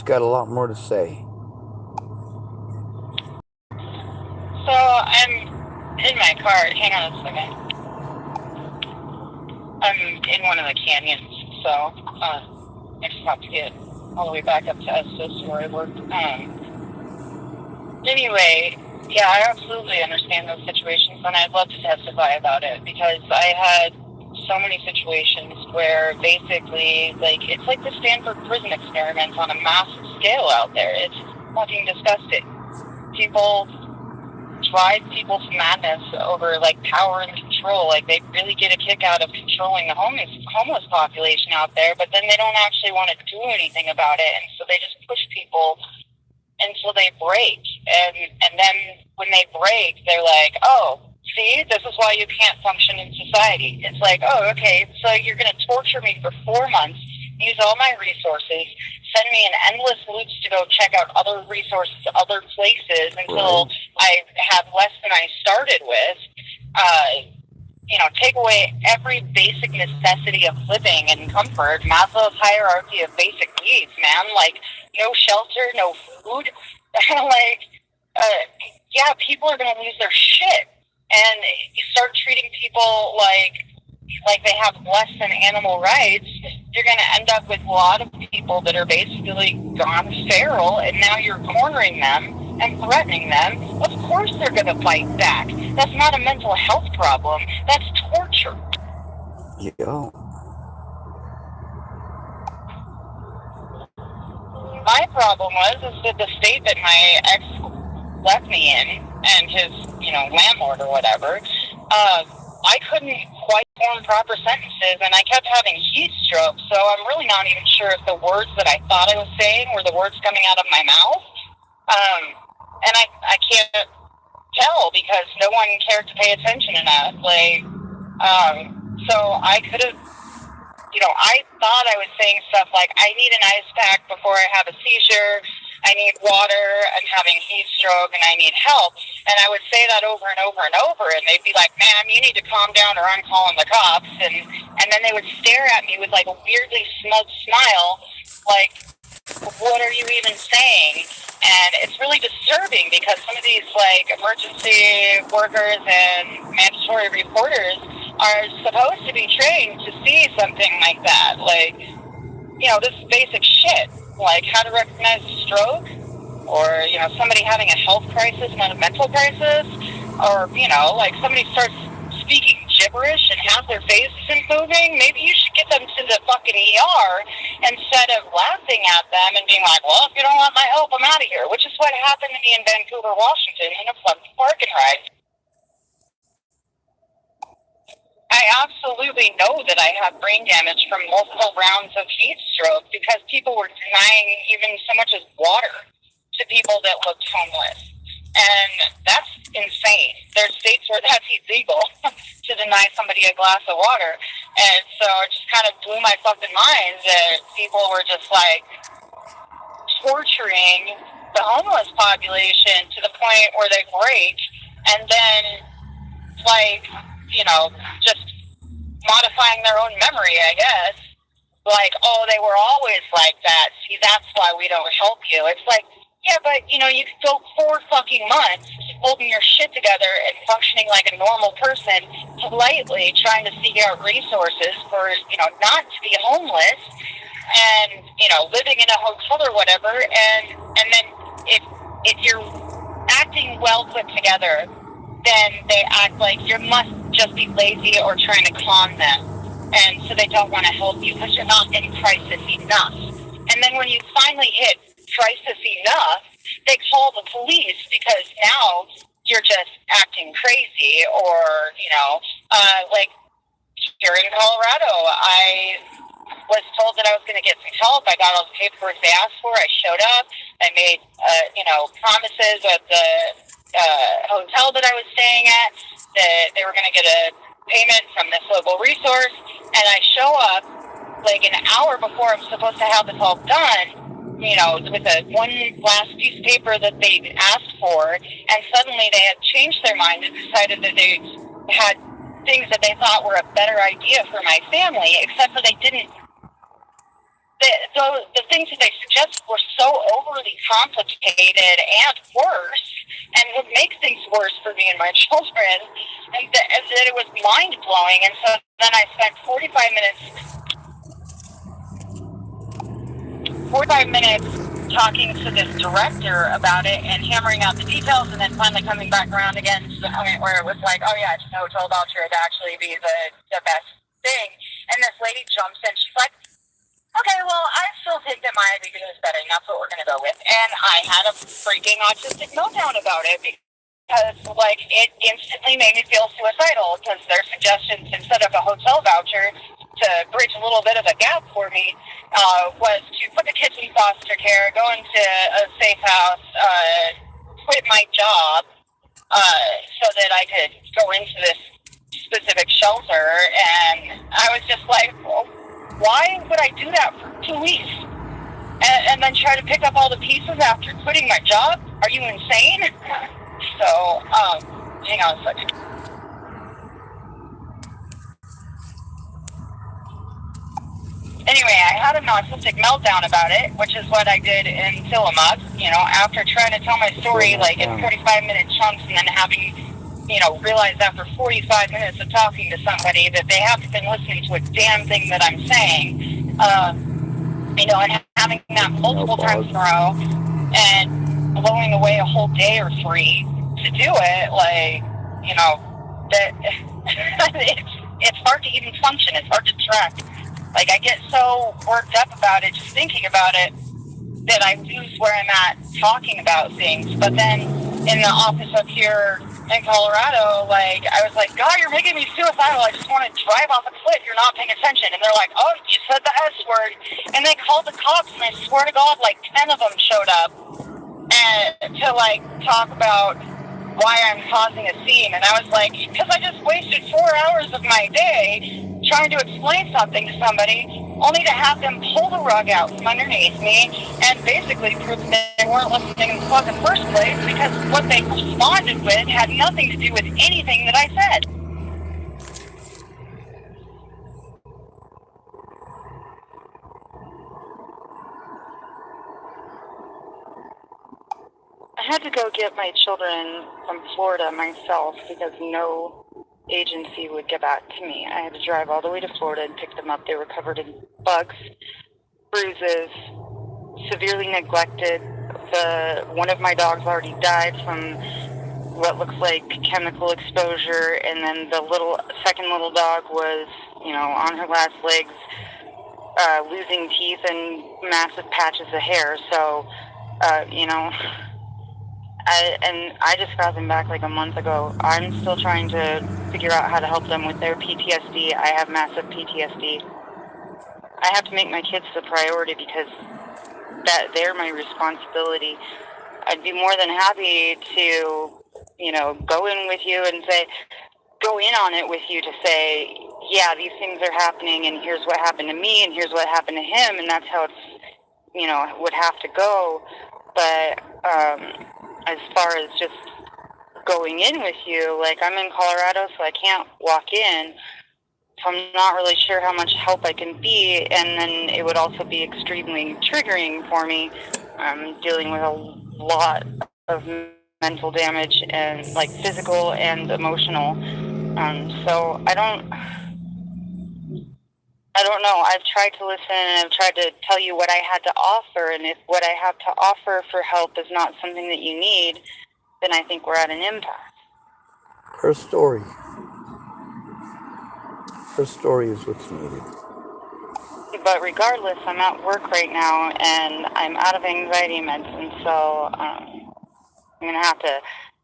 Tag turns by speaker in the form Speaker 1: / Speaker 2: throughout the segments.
Speaker 1: got a lot more to say.
Speaker 2: So I'm in my car. Hang on a second. I'm in one of the canyons, so I just have to get all the way back up to Estes where I work. Anyway, yeah, I absolutely understand those situations, and I'd love to testify about it because I had so many situations where basically, like, it's like the Stanford prison experiment on a massive scale out there. It's fucking disgusting. People drive people to madness over, like, power and control. Like, they really get a kick out of controlling the homeless population out there, but then they don't actually want to do anything about it, and so they just push people until they break. And then when they break, they're like, oh, see, this is why you can't function in society. It's like, oh, okay, so you're going to torture me for 4 months, use all my resources, send me in endless loops to go check out other resources, other places until I have less than I started with. Take away every basic necessity of living and comfort, Maslow's hierarchy of basic needs, man. Like, no shelter, no food. People are going to lose their shit. And you start treating people like they have less than animal rights, you're going to end up with a lot of people that are basically gone feral, and now you're cornering them and threatening them. Of course they're going to fight back. That's not a mental health problem. That's torture.
Speaker 1: Yo.
Speaker 2: My problem is that the state that my ex left me in, and his, landlord or whatever, I couldn't quite form proper sentences, and I kept having heat stroke, so I'm really not even sure if the words that I thought I was saying were the words coming out of my mouth. And I can't tell because no one cared to pay attention enough. So I could have, I thought I was saying stuff like, I need an ice pack before I have a seizure, I need water, I'm having heat stroke, and I need help. And I would say that over and over and over, and they'd be like, ma'am, you need to calm down or I'm calling the cops. And then they would stare at me with, like, a weirdly smug smile, like, what are you even saying? And it's really disturbing because some of these, like, emergency workers and mandatory reporters are supposed to be trained to see something like that. Like, this is basic shit. Like how to recognize a stroke, or, somebody having a health crisis, not a mental crisis, or, like somebody starts speaking gibberish and half their face isn't moving. Maybe you should get them to the fucking ER instead of laughing at them and being like, well, if you don't want my help, I'm out of here, which is what happened to me in Vancouver, Washington in a fucking parking ride. I absolutely know that I have brain damage from multiple rounds of heat stroke because people were denying even so much as water to people that looked homeless. And that's insane. There's states where that's illegal to deny somebody a glass of water. And so it just kind of blew my fucking mind that people were just like torturing the homeless population to the point where they break, and then just modifying their own memory, I guess. Like, oh, they were always like that. See, that's why we don't help you. It's like, yeah, but, you could go 4 fucking months holding your shit together and functioning like a normal person, politely trying to seek out resources for, not to be homeless and, living in a hotel or whatever. And then if you're acting well put together, then they act like you must just be lazy or trying to con them. And so they don't want to help you because you're not in crisis enough. And then when you finally hit crisis enough, they call the police because now you're just acting crazy or, like here in Colorado, I was told that I was going to get some help. I got all the paperwork they asked for. I showed up. I made, promises at the hotel that I was staying at that they were going to get a payment from this local resource. And I show up like an hour before I'm supposed to have this all done, with one last piece of paper that they asked for. And suddenly they had changed their mind and decided that they had things that they thought were a better idea for my family, except for they didn't the things that they suggested were so overly complicated and worse, and would make things worse for me and my children, and that it was mind blowing. And so then I spent 45 minutes talking to this director about it and hammering out the details, and then finally coming back around again to the point where it was like, oh yeah, no hotel voucher would actually be the best thing. And this lady jumps in, she's like, okay, well, I still think that my IBB is better, and that's what we're going to go with. And I had a freaking autistic meltdown about it because, like, it instantly made me feel suicidal because their suggestions, instead of a hotel voucher to bridge a little bit of a gap for me, was to put the kids in foster care, go into a safe house, quit my job so that I could go into this specific shelter. And I was just like, well, why would I do that for 2 weeks and then try to pick up all the pieces after quitting my job? Are you insane? So, hang on a second. Anyway, I had a narcissistic meltdown about it, which is what I did in Tillamook, after trying to tell my story, like, in 45-minute chunks, and then having, realize after 45 minutes of talking to somebody that they haven't been listening to a damn thing that I'm saying, and having that multiple times in a row, and blowing away a whole day or 3 to do it, like, that it's hard to even function, it's hard to track. Like, I get so worked up about it, just thinking about it, that I lose where I'm at talking about things. But then in the office up here in Colorado, like, I was like, God, you're making me suicidal. I just want to drive off a cliff. You're not paying attention. And they're like, oh, you said the S word. And they called the cops, and I swear to God, like 10 of them showed up and to, like, talk about why I'm causing a scene. And I was like, because I just wasted 4 hours of my day trying to explain something to somebody, only to have them pull the rug out from underneath me and basically prove that they weren't listening in the fucking first place, because what they responded with had nothing to do with anything that I said. I had to go get my children from Florida myself because no agency would get back to me. I had to drive all the way to Florida and pick them up. They were covered in bugs, bruises, severely neglected. One of my dogs already died from what looks like chemical exposure, and then the second little dog was, on her last legs, losing teeth and massive patches of hair. So, I just got them back like a month ago. I'm still trying to figure out how to help them with their PTSD. I have massive PTSD. I have to make my kids the priority because they're my responsibility. I'd be more than happy to, go in on it with you to say, yeah, these things are happening, and here's what happened to me, and here's what happened to him, and that's how it's, would have to go. But, as far as just going in with you, like, I'm in Colorado, so I can't walk in, so I'm not really sure how much help I can be, and then it would also be extremely triggering for me. I'm dealing with a lot of mental damage, and, like, physical and emotional, so I don't know. I've tried to listen, and I've tried to tell you what I had to offer, and if what I have to offer for help is not something that you need, then I think we're at an impasse.
Speaker 1: Her story is what's needed.
Speaker 2: But regardless, I'm at work right now, and I'm out of anxiety meds, and so I'm going to have to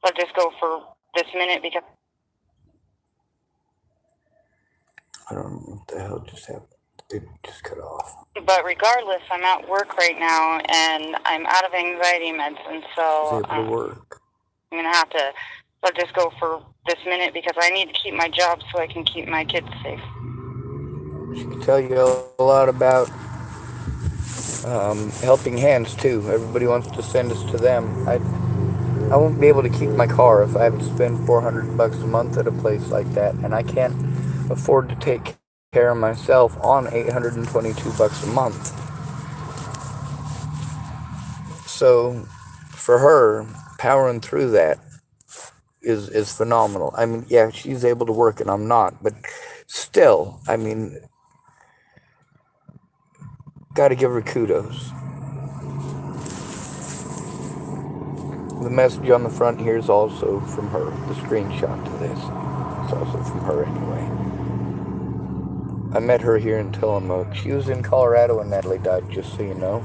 Speaker 2: let this go for this minute because...
Speaker 1: I don't know what the hell just happened. It just cut off.
Speaker 2: But regardless, I'm at work right now, and I'm out of anxiety meds, and so
Speaker 1: able to work.
Speaker 2: I'm going to have to let this go for this minute because I need to keep my job so I can keep my kids safe.
Speaker 1: She can tell you a lot about Helping Hands, too. Everybody wants to send us to them. I won't be able to keep my car if I have to spend $400 a month at a place like that, and I can't afford to take care of myself on $822 a month. So for her, powering through that is phenomenal. I mean, yeah, she's able to work and I'm not, but still, I mean, got to give her kudos. The message on the front here is also from her. The screenshot to this is also from her anyway. I met her here in Tillamook. She was in Colorado when Natalie died, just so you know.